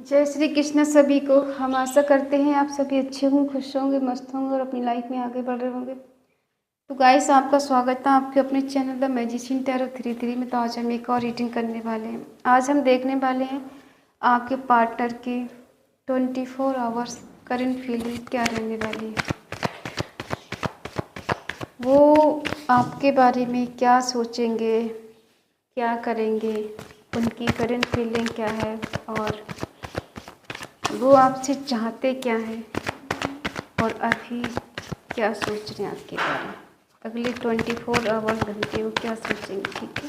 जय श्री कृष्ण सभी को। हम आशा करते हैं आप सभी अच्छे होंगे, खुश होंगे, मस्त होंगे और अपनी लाइफ में आगे बढ़ रहे होंगे। तो गाइस, आपका स्वागत है आपके अपने चैनल द मैजिशियन टैरो 33 में। तो आज हम एक और रीडिंग करने वाले हैं। आज हम देखने वाले हैं आपके पार्टनर की 24 आवर्स करंट फीलिंग क्या रहने वाली है। वो आपके बारे में क्या सोचेंगे, क्या करेंगे, उनकी करंट फीलिंग क्या है और वो आपसे चाहते क्या है और अभी क्या सोच रहे हैं आपके बारे में। अगले 24 आवर घंटे वो क्या सोचेंगे। ठीक है,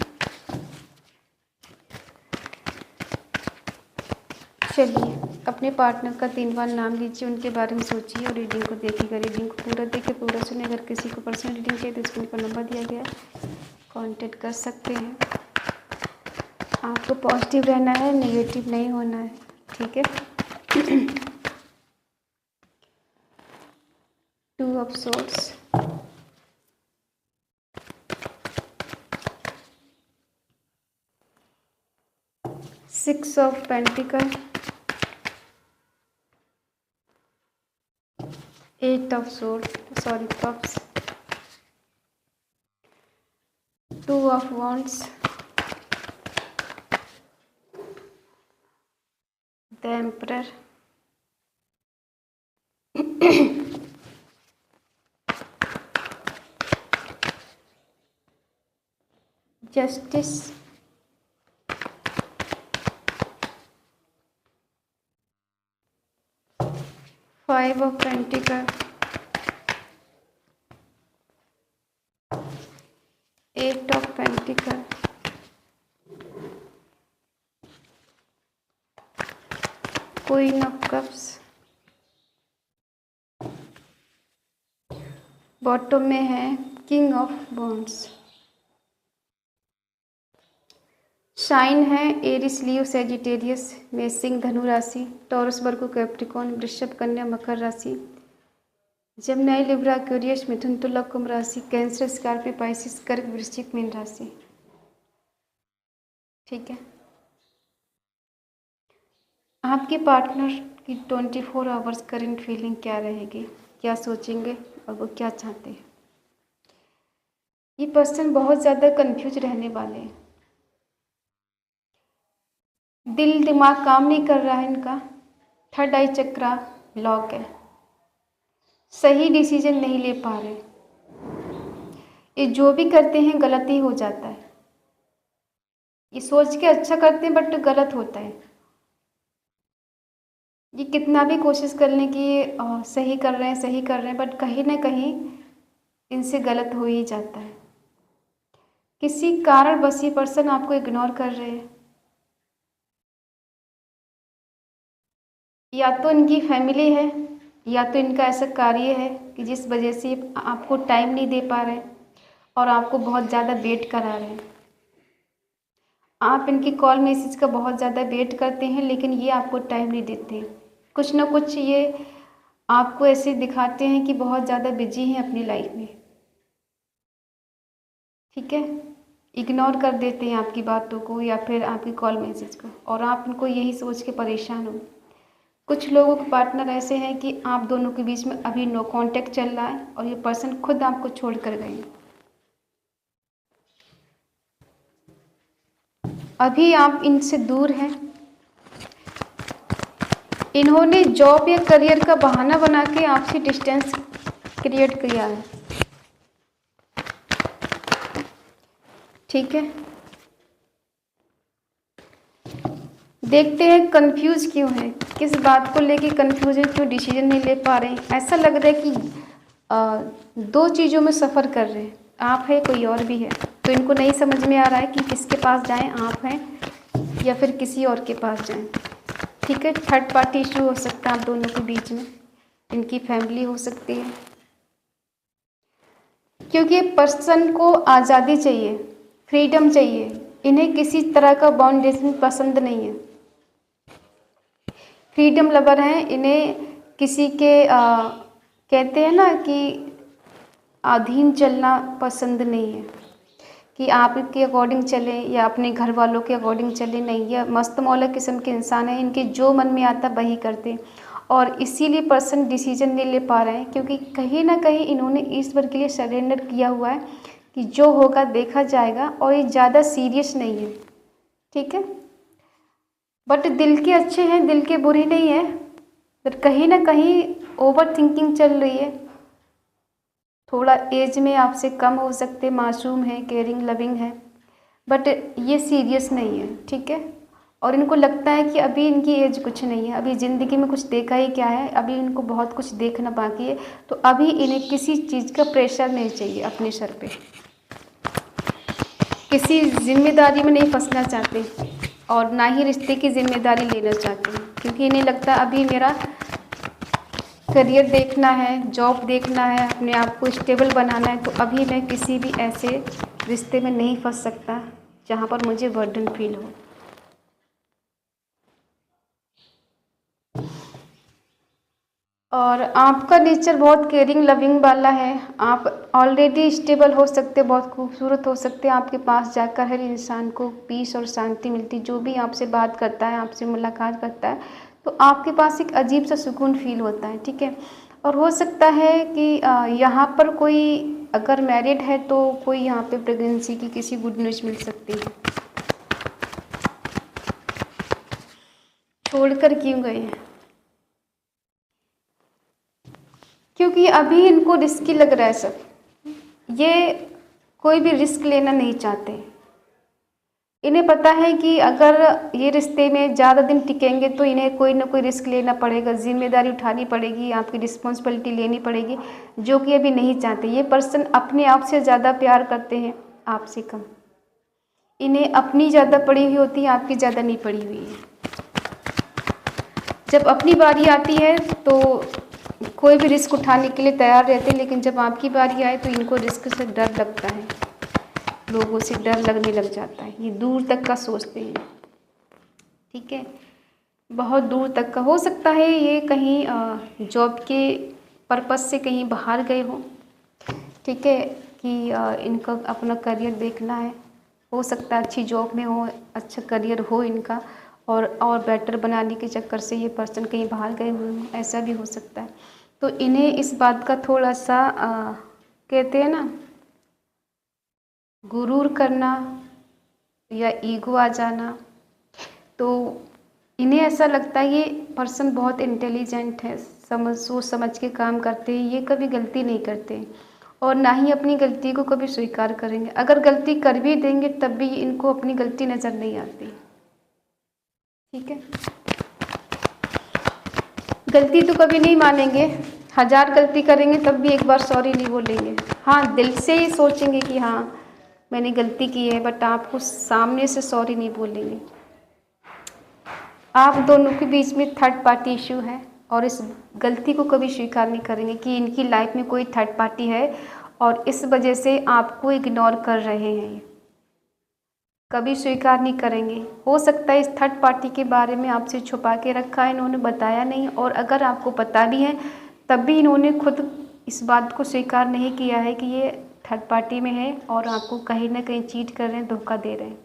चलिए अपने पार्टनर का 3 बार नाम लीजिए, उनके बारे में सोचिए और रीडिंग को देखिएगा। रीडिंग को पूरा देखिए, पूरा सुने। अगर किसी को पर्सनल रीडिंग चाहिए तो स्क्रीन पर नंबर दिया गया है, कॉन्टेक्ट कर सकते हैं। आपको पॉजिटिव रहना है, नेगेटिव नहीं होना है। ठीक है। 2 of swords, 6 of pentacle, 8 of cups, 2 of wands, the emperor, justice, 5 of pentacle, 8 of pentacle, queen of cups, bottom में है किंग ऑफ वॉन्ड्स। साइन है एरिस, लियो, सेजिटेरियस, मेषिंग, धनु राशि, टॉरस, वर्गो, कैप्रिकॉर्न, वृषभ, कन्या, मकर राशि, जमनाई, लिब्रा, एक्वेरियस, मिथुन, तुला, कुंभ राशि, कैंसर, स्कॉर्पियो, पाइसिस, कर्क, वृश्चिक, मीन राशि। ठीक है। आपके पार्टनर की 24 आवर्स करंट फीलिंग क्या रहेगी, क्या सोचेंगे और वो क्या चाहते हैं। ये पर्सन बहुत ज़्यादा कंफ्यूज रहने वाले हैं। दिल दिमाग काम नहीं कर रहा है इनका। थर्ड आई चक्रा ब्लॉक है, सही डिसीजन नहीं ले पा रहे। ये जो भी करते हैं गलत ही हो जाता है। ये सोच के अच्छा करते हैं बट गलत होता है। ये कितना भी कोशिश करने की सही कर रहे हैं बट कहीं ना कहीं इनसे गलत हो ही जाता है। किसी कारण बस ये पर्सन आपको इग्नोर कर रहे हैं। या तो इनकी फैमिली है या तो इनका ऐसा कार्य है कि जिस वजह से आपको टाइम नहीं दे पा रहे और आपको बहुत ज़्यादा वेट करा रहे हैं। आप इनकी कॉल मैसेज का बहुत ज़्यादा वेट करते हैं लेकिन ये आपको टाइम नहीं देते। कुछ ना कुछ ये आपको ऐसे दिखाते हैं कि बहुत ज़्यादा बिजी हैं अपनी लाइफ में। ठीक है, इग्नोर कर देते हैं आपकी बातों को या फिर आपकी कॉल मैसेज को, और आप इनको यही सोच के परेशान हो। कुछ लोगों के पार्टनर ऐसे हैं कि आप दोनों के बीच में अभी नो कांटेक्ट चल रहा है और ये पर्सन खुद आपको छोड़ कर गए। अभी आप इनसे दूर हैं। इन्होंने जॉब या करियर का बहाना बना के आपसे डिस्टेंस क्रिएट किया है। ठीक है, देखते हैं कंफ्यूज क्यों है, किस बात को लेके कंफ्यूज है, क्यों डिसीजन नहीं ले पा रहे हैं। ऐसा लग रहा है कि 2 चीज़ों में सफ़र कर रहे हैं। आप है, कोई और भी है। तो इनको नहीं समझ में आ रहा है कि किसके पास जाएं, आप हैं या फिर किसी और के पास जाएं। ठीक है, थर्ड पार्टी इशू हो सकता है आप दोनों के बीच में, इनकी फैमिली हो सकती है। क्योंकि पर्सन को आज़ादी चाहिए, फ्रीडम चाहिए। इन्हें किसी तरह का बाउंडेशन पसंद नहीं है। फ्रीडम लवर हैं। इन्हें किसी के कहते हैं ना कि अधीन चलना पसंद नहीं है, कि आपके अकॉर्डिंग चलें या अपने घर वालों के अकॉर्डिंग चलें, नहीं, ये मस्त मौला किस्म के इंसान हैं, इनके जो मन में आता वही करते हैं और इसीलिए पर्सन डिसीजन नहीं ले पा रहे हैं, क्योंकि कहीं ना कहीं इन्होंने ईश्वर के लिए सरेंडर किया हुआ है कि जो होगा देखा जाएगा और ये ज़्यादा सीरियस नहीं है, ठीक है। बट दिल के अच्छे हैं, दिल के बुरे नहीं है, बट कहीं ना कहीं ओवर थिंकिंग चल रही है। थोड़ा एज में आपसे कम हो सकते, मासूम है, केयरिंग लविंग है, बट ये सीरियस नहीं है, ठीक है। और इनको लगता है कि अभी इनकी एज कुछ नहीं है, अभी ज़िंदगी में कुछ देखा ही क्या है, अभी इनको बहुत कुछ देखना बाकी है, तो अभी इन्हें किसी चीज़ का प्रेशर नहीं चाहिए अपने सर पे, किसी जिम्मेदारी में नहीं फंसना चाहते और ना ही रिश्ते की जिम्मेदारी लेना चाहते, क्योंकि इन्हें लगता है अभी मेरा करियर देखना है, जॉब देखना है, अपने आप को स्टेबल बनाना है, तो अभी मैं किसी भी ऐसे रिश्ते में नहीं फंस सकता जहाँ पर मुझे बर्डन फील हो। और आपका नेचर बहुत केयरिंग लविंग वाला है, आप ऑलरेडी स्टेबल हो सकते, बहुत खूबसूरत हो सकते हैं, आपके पास जाकर हर इंसान को पीस और शांति मिलती, जो भी आपसे बात करता है, आपसे मुलाकात करता है, तो आपके पास एक अजीब सा सुकून फील होता है, ठीक है। और हो सकता है कि यहाँ पर कोई अगर मैरिड है तो कोई यहाँ पे प्रेगनेंसी की किसी गुड न्यूज़ मिल सकती है। छोड़कर क्यों गए हैं? क्योंकि अभी इनको रिस्की लग रहा है सब, ये कोई भी रिस्क लेना नहीं चाहते। इन्हें पता है कि अगर ये रिश्ते में ज़्यादा दिन टिकेंगे तो इन्हें कोई ना कोई रिस्क लेना पड़ेगा, जिम्मेदारी उठानी पड़ेगी, आपकी रिस्पॉन्सिबिलिटी लेनी पड़ेगी, जो कि अभी नहीं चाहते। ये पर्सन अपने आप से ज़्यादा प्यार करते हैं, आपसे कम। इन्हें अपनी ज़्यादा पड़ी हुई होती है, आपकी ज़्यादा नहीं पड़ी हुई है। जब अपनी बारी आती है तो कोई भी रिस्क उठाने के लिए तैयार रहते हैं, लेकिन जब आपकी बारी आए तो इनको रिस्क से डर लगता है, लोगों से डर लगने लग जाता है, ये दूर तक का सोचते हैं, ठीक है। बहुत दूर तक का हो सकता है, ये कहीं जॉब के पर्पस से कहीं बाहर गए हो, ठीक है, कि इनका अपना करियर देखना है, हो सकता है अच्छी जॉब में हो, अच्छा करियर हो इनका, और बेटर बनाने के चक्कर से ये पर्सन कहीं बाहर गए हुए हों, ऐसा भी हो सकता है। तो इन्हें इस बात का थोड़ा सा कहते हैं ना, गुरूर करना या ईगो आ जाना, तो इन्हें ऐसा लगता है ये पर्सन बहुत इंटेलिजेंट है, सोच समझ के काम करते हैं, ये कभी गलती नहीं करते और ना ही अपनी गलती को कभी स्वीकार करेंगे। अगर गलती कर भी देंगे तब भी इनको अपनी गलती नज़र नहीं आती, ठीक है। गलती तो कभी नहीं मानेंगे, 1000 गलती करेंगे तब भी एक बार सॉरी नहीं बोलेंगे। हाँ, दिल से ही सोचेंगे कि हाँ मैंने गलती की है, बट आपको सामने से सॉरी नहीं बोलेंगे। आप दोनों के बीच में थर्ड पार्टी इशू है और इस गलती को कभी स्वीकार नहीं करेंगे कि इनकी लाइफ में कोई थर्ड पार्टी है और इस वजह से आपको इग्नोर कर रहे हैं, कभी स्वीकार नहीं करेंगे। हो सकता है इस थर्ड पार्टी के बारे में आपसे छुपा के रखा है, इन्होंने बताया नहीं, और अगर आपको पता भी है तब भी इन्होंने खुद इस बात को स्वीकार नहीं किया है कि ये थर्ड पार्टी में है और आपको कहीं ना कहीं चीट कर रहे हैं, धोखा दे रहे हैं।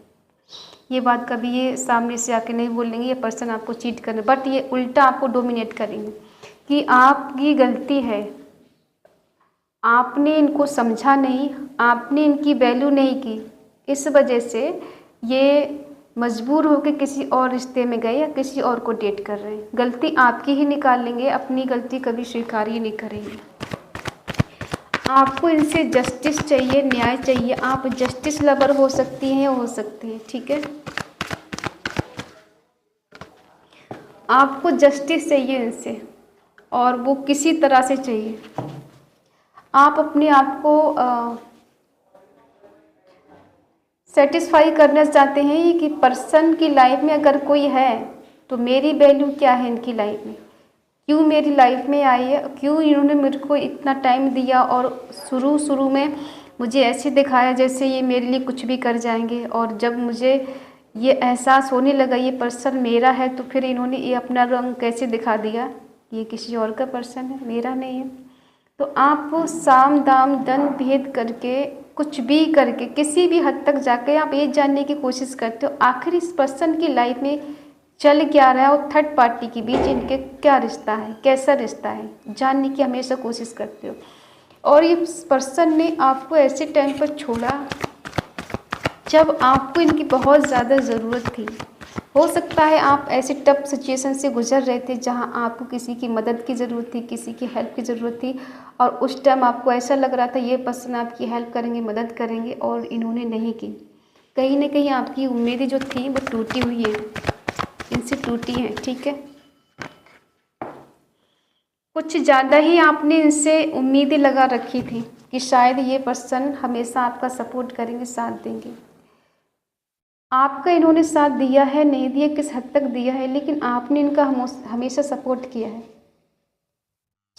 ये बात कभी ये सामने से आके नहीं बोलेंगे ये पर्सन आपको चीट कर रहे, बट ये उल्टा आपको डोमिनेट करेंगे कि आपकी गलती है, आपने इनको समझा नहीं, आपने इनकी वैल्यू नहीं की, इस वजह से ये मजबूर होकर किसी और रिश्ते में गए या किसी और को डेट कर रहे हैं। गलती आपकी ही निकालेंगे, अपनी गलती कभी स्वीकार ही नहीं करेंगे। आपको इनसे जस्टिस चाहिए, न्याय चाहिए। आप जस्टिस लवर हो सकती हैं, हो सकते हैं, ठीक है। आपको जस्टिस चाहिए इनसे और वो किसी तरह से चाहिए। आप अपने आप को सेटिस्फाई करना चाहते हैं कि पर्सन की लाइफ में अगर कोई है तो मेरी वैल्यू क्या है इनकी लाइफ में, क्यों मेरी लाइफ में आई है, क्यों इन्होंने मेरे को इतना टाइम दिया और शुरू में मुझे ऐसे दिखाया जैसे ये मेरे लिए कुछ भी कर जाएंगे, और जब मुझे ये एहसास होने लगा ये पर्सन मेरा है तो फिर इन्होंने ये अपना रंग कैसे दिखा दिया, ये किसी और का पर्सन है, मेरा नहीं है। तो आप साम दाम दंड भेद करके कुछ भी करके किसी भी हद तक जाकर आप ये जानने की कोशिश करते हो आखिर इस पर्सन की लाइफ में चल क्या रहा है और थर्ड पार्टी के बीच इनके क्या रिश्ता है, कैसा रिश्ता है, जानने की हमेशा कोशिश करते हो। और इस पर्सन ने आपको ऐसे टाइम पर छोड़ा जब आपको इनकी बहुत ज़्यादा ज़रूरत थी। हो सकता है आप ऐसे टफ सिचुएशन से गुजर रहे थे जहां आपको किसी की मदद की ज़रूरत थी, किसी की हेल्प की ज़रूरत थी, और उस टाइम आपको ऐसा लग रहा था ये पर्सन आपकी हेल्प करेंगे, मदद करेंगे, और इन्होंने नहीं की। कहीं ना कहीं आपकी उम्मीदें जो थी वो टूटी हुई हैं, इनसे टूटी हैं। ठीक है, कुछ ज़्यादा ही आपने इनसे उम्मीदें लगा रखी थी कि शायद ये पर्सन हमेशा आपका सपोर्ट करेंगे, साथ देंगे। आपका इन्होंने साथ दिया है, नहीं दिया, किस हद तक दिया है, लेकिन आपने इनका हमेशा सपोर्ट किया है,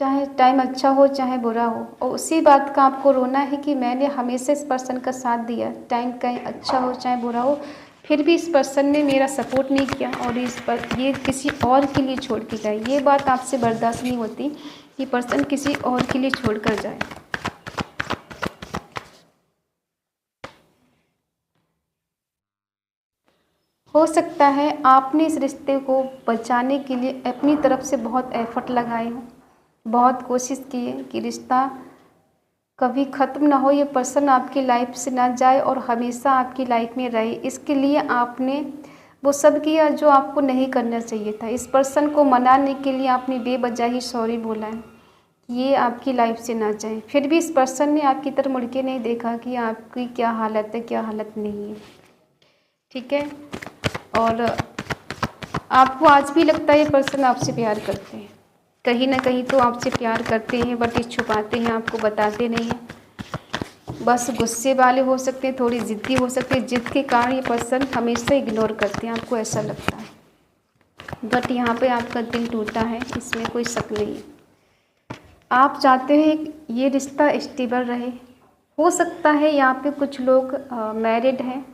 चाहे टाइम अच्छा हो चाहे बुरा हो। और उसी बात का आपको रोना है कि मैंने हमेशा इस पर्सन का साथ दिया, टाइम कहीं अच्छा हो चाहे बुरा हो, फिर भी इस पर्सन ने मेरा सपोर्ट नहीं किया और ये किसी और के लिए छोड़ के जाए। ये बात आपसे बर्दाश्त नहीं होती कि पर्सन किसी और के लिए छोड़ कर जाए। हो सकता है आपने इस रिश्ते को बचाने के लिए अपनी तरफ से बहुत एफर्ट लगाए हों, बहुत कोशिश की है कि रिश्ता कभी ख़त्म ना हो, ये पर्सन आपकी लाइफ से ना जाए और हमेशा आपकी लाइफ में रहे। इसके लिए आपने वो सब किया जो आपको नहीं करना चाहिए था। इस पर्सन को मनाने के लिए आपने बेवजह ही सॉरी बोला है कि ये आपकी लाइफ से ना जाए। फिर भी इस पर्सन ने आपकी तरफ मुड़ के नहीं देखा कि आपकी क्या हालत है, क्या हालत नहीं है। ठीक है, और आपको आज भी लगता है ये पर्सन आपसे प्यार करते हैं, कहीं ना कहीं तो आपसे प्यार करते हैं, बट ये छुपाते हैं, आपको बताते नहीं हैं। बस गुस्से वाले हो सकते हैं, थोड़ी ज़िद्दी हो सकते हैं, जिद के कारण ये पर्सन हमेशा इग्नोर करते हैं, आपको ऐसा लगता है। बट यहाँ पे आपका दिल टूटा है, इसमें कोई शक नहीं है। आप चाहते हैं ये रिश्ता स्टेबल रहे। हो सकता है यहाँ पे कुछ लोग मैरिड हैं,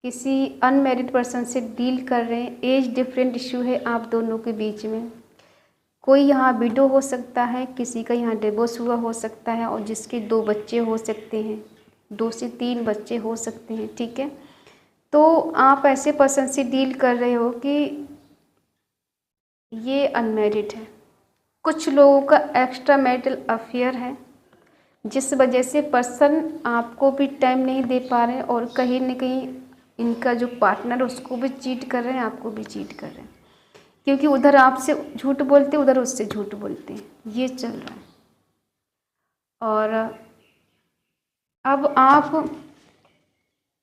किसी अनमैरिड पर्सन से डील कर रहे हैं, एज डिफरेंट इशू है आप दोनों के बीच में। कोई यहाँ विडो हो सकता है, किसी का यहाँ डिवोर्स हुआ हो सकता है, और जिसके 2 बच्चे हो सकते हैं, 2 से 3 बच्चे हो सकते हैं। ठीक है, तो आप ऐसे पर्सन से डील कर रहे हो कि ये अनमैरिड है। कुछ लोगों का एक्स्ट्रा मैरिटल अफेयर है, जिस वजह से पर्सन आपको भी टाइम नहीं दे पा रहे हैं, और कहीं न कहीं इनका जो पार्टनर है उसको भी चीट कर रहे हैं, आपको भी चीट कर रहे हैं, क्योंकि उधर आपसे झूठ बोलते, उधर उससे झूठ बोलते हैं, ये चल रहा है। और अब आप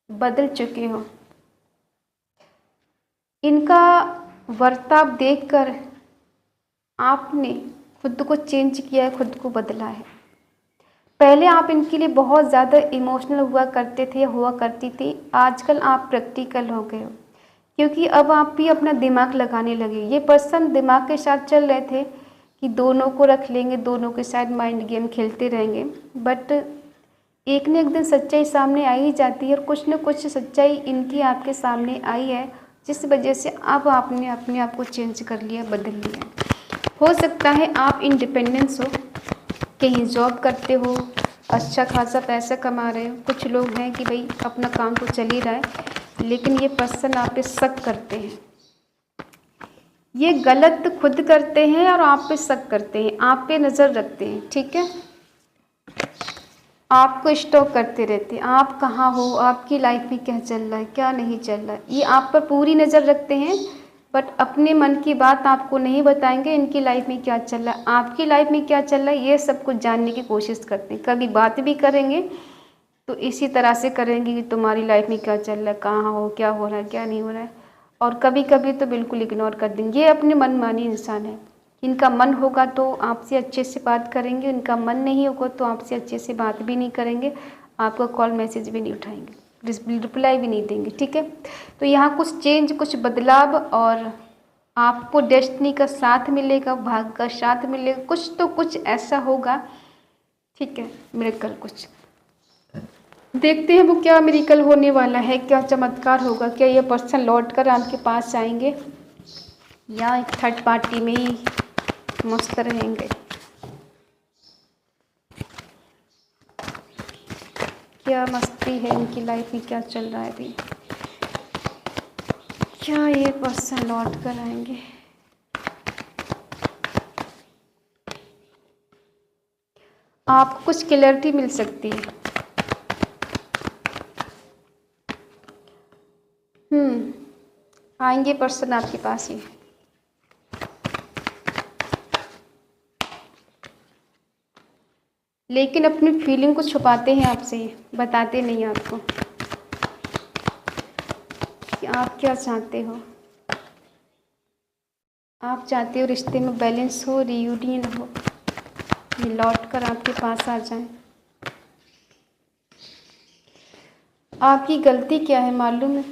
बदल चुके हो। इनका बर्ताव देखकर आपने खुद को चेंज किया है, खुद को बदला है। पहले आप इनके लिए बहुत ज़्यादा इमोशनल हुआ करते थे, हुआ करती थी, आजकल आप प्रैक्टिकल हो गए हो, क्योंकि अब आप भी अपना दिमाग लगाने लगे। ये पर्सन दिमाग के साथ चल रहे थे कि दोनों को रख लेंगे, दोनों के साथ माइंड गेम खेलते रहेंगे, बट एक न एक दिन सच्चाई सामने आ ही जाती है, और कुछ न कुछ सच्चाई इनकी आपके सामने आई है, जिस वजह से अब आपने अपने आप को चेंज कर लिया, बदल लिया। हो सकता है आप इंडिपेंडेंस हो, कहीं जॉब करते हो, अच्छा खासा पैसा कमा रहे हो। कुछ लोग हैं कि भाई अपना काम तो चल ही रहा है, लेकिन ये पर्सन आप पे शक करते हैं। ये गलत खुद करते हैं और आप पे शक करते हैं, आप पे नज़र रखते हैं। ठीक है, आपको स्टॉक करते रहते हैं, आप कहाँ हो, आपकी लाइफ में क्या चल रहा है, क्या नहीं चल रहा है, ये आप पर पूरी नज़र रखते हैं, बट अपने मन की बात आपको नहीं बताएंगे। इनकी लाइफ में क्या चल रहा है, आपकी लाइफ में क्या चल रहा है, ये सब कुछ जानने की कोशिश करते हैं। कभी बात भी करेंगे तो इसी तरह से करेंगे कि तुम्हारी लाइफ में क्या चल रहा है, कहाँ हो, क्या हो रहा है, क्या नहीं हो रहा है, और कभी कभी तो बिल्कुल इग्नोर कर देंगे। ये अपने मनमानी इंसान है। इनका मन होगा तो आपसे अच्छे से बात करेंगे, इनका मन नहीं होगा तो आपसे अच्छे से बात भी नहीं करेंगे, आपका कॉल मैसेज भी नहीं उठाएंगे, रिप्लाई भी नहीं देंगे। ठीक है, तो यहाँ कुछ चेंज, कुछ बदलाव, और आपको डेस्टिनी का साथ मिलेगा, भाग्य का साथ मिलेगा, कुछ तो कुछ ऐसा होगा। ठीक है, मिरेकल कुछ देखते हैं वो क्या मिरेकल होने वाला है, क्या चमत्कार होगा। क्या ये पर्सन लौट कर आपके पास आएंगे या एक थर्ड पार्टी में ही मस्त रहेंगे। क्या मस्ती है इनकी लाइफ में, क्या चल रहा है अभी, क्या ये पर्सन लौट कर आएंगे। आपको कुछ क्लैरिटी मिल सकती है। आएंगे पर्सन आपके पास ही। लेकिन अपनी फीलिंग को छुपाते हैं आपसे, बताते नहीं आपको कि आप क्या चाहते हो। आप चाहते हो रिश्ते में बैलेंस हो, रियूनियन हो, ये लौट कर आपके पास आ जाए। आपकी गलती क्या है मालूम है?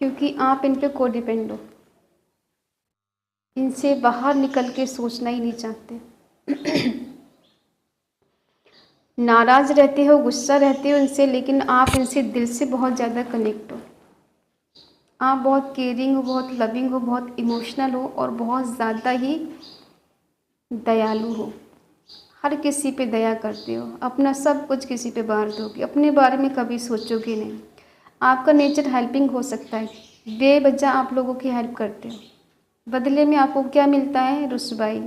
क्योंकि आप इन पे को डिपेंड हो, इनसे बाहर निकल के सोचना ही नहीं चाहते। नाराज़ रहते हो, गुस्सा रहते हो इनसे, लेकिन आप इनसे दिल से बहुत ज़्यादा कनेक्ट हो। आप बहुत केयरिंग हो, बहुत लविंग हो, बहुत इमोशनल हो और बहुत ज़्यादा ही दयालु हो। हर किसी पे दया करते हो, अपना सब कुछ किसी पे बांट दोगे, अपने बारे में कभी सोचोगे नहीं। आपका नेचर हेल्पिंग हो सकता है, बेवजह आप लोगों की हेल्प करते हो। बदले में आपको क्या मिलता है? रुसवाई,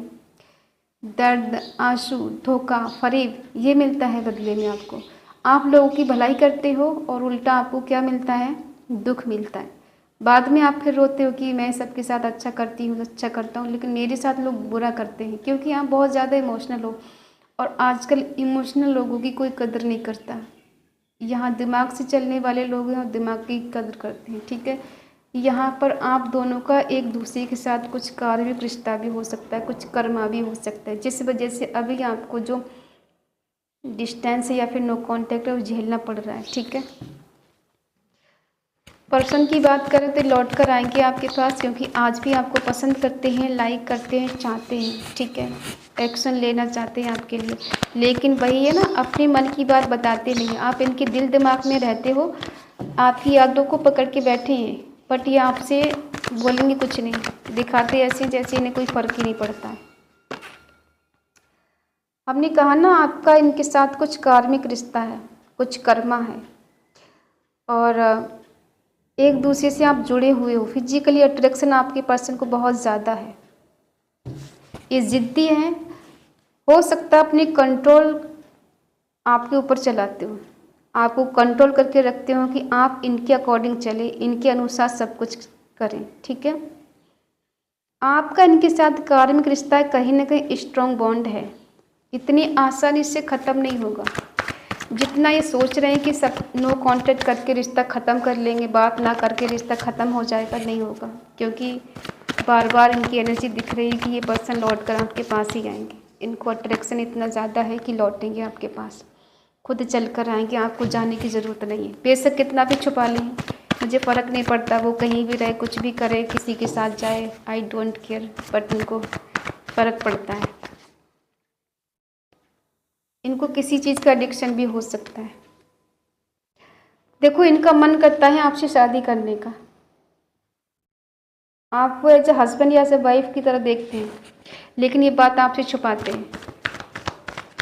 दर्द, आंसू, धोखा, फरेब, ये मिलता है बदले में आपको। आप लोगों की भलाई करते हो और उल्टा आपको क्या मिलता है? दुख मिलता है। बाद में आप फिर रोते हो कि मैं सबके साथ अच्छा करती हूँ, अच्छा करता हूँ, लेकिन मेरे साथ लोग बुरा करते हैं, क्योंकि आप बहुत ज़्यादा इमोशनल हो। और आजकल इमोशनल लोगों की कोई कदर नहीं करता। यहाँ दिमाग से चलने वाले लोग हैं और दिमाग की कदर करते हैं, ठीक है। यहाँ पर आप दोनों का एक दूसरे के साथ कुछ कार्मिक रिश्ता भी हो सकता है, कुछ कर्मा भी हो सकता है, जिस वजह से अभी आपको जो डिस्टेंस है या फिर नो कांटेक्ट है वो झेलना पड़ रहा है, ठीक है। पर्सन की बात करें तो लौट कर आएंगे आपके पास, क्योंकि आज भी आपको पसंद करते हैं, लाइक करते हैं, चाहते हैं, ठीक है। एक्शन लेना चाहते हैं आपके लिए, लेकिन वही है ना, अपने मन की बात बताते नहीं। आप इनके दिल दिमाग में रहते हो, आपकी यादों को पकड़ के बैठे हैं, बट ये आपसे बोलेंगे कुछ नहीं, दिखाते ऐसे जैसे इन्हें कोई फ़र्क ही नहीं पड़ता है। हमने कहा ना, आपका इनके साथ कुछ कार्मिक रिश्ता है, कुछ कर्मा है, और एक दूसरे से आप जुड़े हुए हो। फिजिकली अट्रैक्शन आपके पर्सन को बहुत ज़्यादा है। ये ज़िद्दी हैं, हो सकता है अपनी कंट्रोल आपके ऊपर चलाते हो, आपको कंट्रोल करके रखते हो कि आप इनके अकॉर्डिंग चले, इनके अनुसार सब कुछ करें, ठीक है। आपका इनके साथ कार्मिक रिश्ता है, कहीं ना कहीं स्ट्रॉन्ग बॉन्ड है, इतनी आसानी से ख़त्म नहीं होगा। जितना ये सोच रहे हैं कि सब नो कांटेक्ट करके रिश्ता ख़त्म कर लेंगे, बात ना करके रिश्ता ख़त्म हो जाएगा, नहीं होगा, क्योंकि बार बार इनकी एनर्जी दिख रही है कि ये पर्सन लौट कर आपके पास ही आएंगे। इनको अट्रैक्शन इतना ज़्यादा है कि लौटेंगे आपके पास, खुद चल कर आएंगे, आपको जाने की ज़रूरत नहीं है। बेशक कितना भी छुपा लें, मुझे फ़र्क नहीं पड़ता, वो कहीं भी रहे, कुछ भी करे, किसी के साथ जाए, आई डोंट केयर, बट इनको फ़र्क पड़ता है। इनको किसी चीज़ का एडिक्शन भी हो सकता है। देखो, इनका मन करता है आपसे शादी करने का, आपको एज ए हस्बैंड या एज ए वाइफ की तरह देखते हैं, लेकिन ये बात आपसे छुपाते हैं,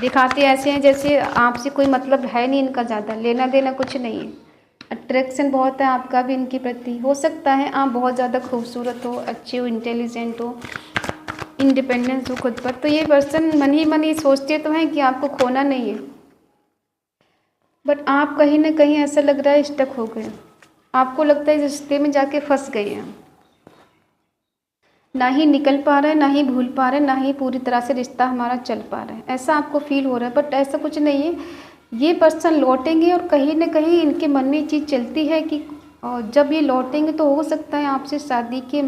दिखाते ऐसे हैं जैसे आपसे कोई मतलब है नहीं, इनका ज़्यादा लेना देना कुछ नहीं है। अट्रैक्शन बहुत है आपका भी इनके प्रति। हो सकता है आप बहुत ज़्यादा खूबसूरत हो, अच्छे हो, इंटेलिजेंट हो, इंडिपेंडेंस हो खुद पर, तो ये पर्सन मन ही मन ही सोचते तो हैं कि आपको खोना नहीं है, बट आप कहीं ना कहीं ऐसा लग रहा है स्टक हो गए। आपको लगता है इस रिश्ते में जाके फंस गए हैं, ना ही निकल पा रहे हैं, ना ही भूल पा रहे हैं, ना ही पूरी तरह से रिश्ता हमारा चल पा रहा है, ऐसा आपको फील हो रहा है। बट ऐसा कुछ नहीं है, ये पर्सन लौटेंगे और कहीं ना कहीं इनके मन में ये चीज़ चलती है कि जब ये लौटेंगे तो हो सकता है आपसे शादी के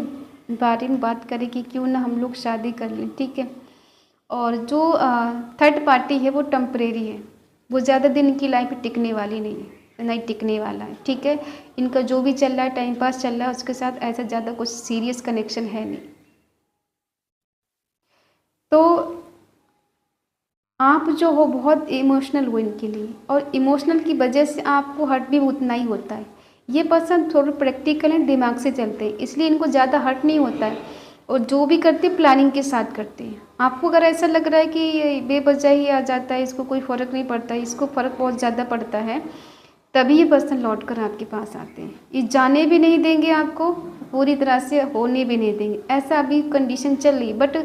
बारे में बात करें कि क्यों ना हम लोग शादी कर लें, ठीक है। और जो थर्ड पार्टी है वो टेम्परेरी है, वो ज़्यादा दिन की लाइफ टिकने वाली नहीं है, नहीं टिकने वाला है, ठीक है। इनका जो भी चल रहा है, टाइम पास चल रहा है, उसके साथ ऐसा ज़्यादा कुछ सीरियस कनेक्शन है नहीं। तो आप जो हो बहुत इमोशनल हो इनके लिए, और इमोशनल की वजह से आपको हर्ट भी उतना ही होता है। ये पर्सन थोड़े प्रैक्टिकल हैं, दिमाग से चलते हैं, इसलिए इनको ज़्यादा हर्ट नहीं होता है, और जो भी करते हैं प्लानिंग के साथ करते हैं। आपको अगर ऐसा लग रहा है कि ये बेवजह ही आ जाता है, इसको कोई फ़र्क नहीं पड़ता, इसको फ़र्क बहुत ज़्यादा पड़ता है, तभी ये पर्सन लौट कर आपके पास आते हैं। ये जाने भी नहीं देंगे आपको, पूरी तरह से होने भी नहीं देंगे, ऐसा अभी कंडीशन चल रही। बट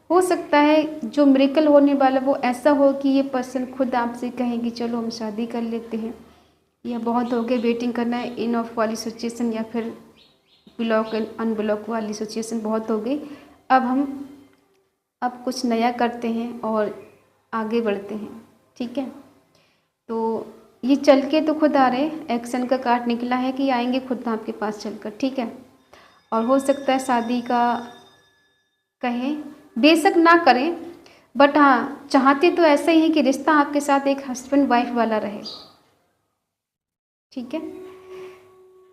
हो सकता है जो मिरेकल होने वाला वो ऐसा हो कि ये पर्सन खुद आपसे कहे कि चलो हम शादी कर लेते हैं, या बहुत हो गए वेटिंग करना है, इन ऑफ वाली सिचुएशन, या फिर ब्लॉक एंड अनब्लॉक वाली सिचुएशन बहुत हो गई, अब कुछ नया करते हैं और आगे बढ़ते हैं। ठीक है, तो ये चल के तो खुद आ रहे, एक्शन का कार्ड निकला है कि आएंगे खुद आपके पास चलकर। ठीक है, और हो सकता है शादी का कहें, बेशक ना करें, बट हाँ चाहते तो ऐसा ही है कि रिश्ता आपके साथ एक हस्बैंड वाइफ वाला रहे। ठीक है,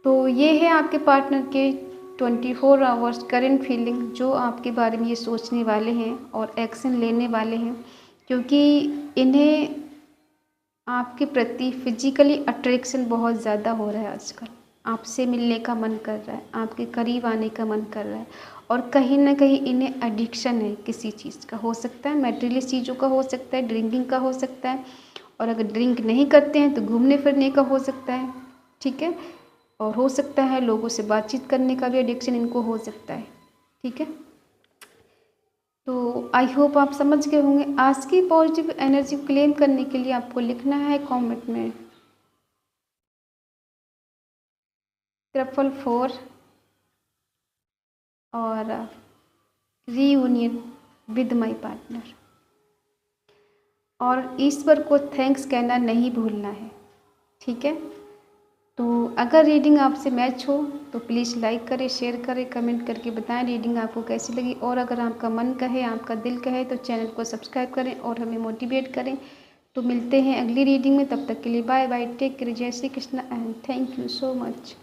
तो ये है आपके पार्टनर के 24 आवर्स करंट फीलिंग, जो आपके बारे में ये सोचने वाले हैं और एक्शन लेने वाले हैं, क्योंकि इन्हें आपके प्रति फिजिकली अट्रैक्शन बहुत ज़्यादा हो रहा है आजकल। आपसे मिलने का मन कर रहा है, आपके करीब आने का मन कर रहा है, और कहीं ना कहीं इन्हें एडिक्शन है किसी चीज़ का। हो सकता है मेटेरियलिस्ट चीज़ों का, हो सकता है ड्रिंकिंग का हो सकता है, और अगर ड्रिंक नहीं करते हैं तो घूमने फिरने का हो सकता है। ठीक है, और हो सकता है लोगों से बातचीत करने का भी एडिक्शन इनको हो सकता है। ठीक है, तो आई होप आप समझ गए होंगे। आज की पॉजिटिव एनर्जी क्लेम करने के लिए आपको लिखना है कमेंट में 444 और रीयूनियन विद माई पार्टनर, और ईश्वर को थैंक्स कहना नहीं भूलना है। ठीक है, तो अगर रीडिंग आपसे मैच हो तो प्लीज़ लाइक करें, शेयर करें, कमेंट करके बताएं रीडिंग आपको कैसी लगी। और अगर आपका मन कहे, आपका दिल कहे, तो चैनल को सब्सक्राइब करें और हमें मोटिवेट करें। तो मिलते हैं अगली रीडिंग में, तब तक के लिए बाय बाय, टेक केयर, जय Shri Krishna and thank you so much.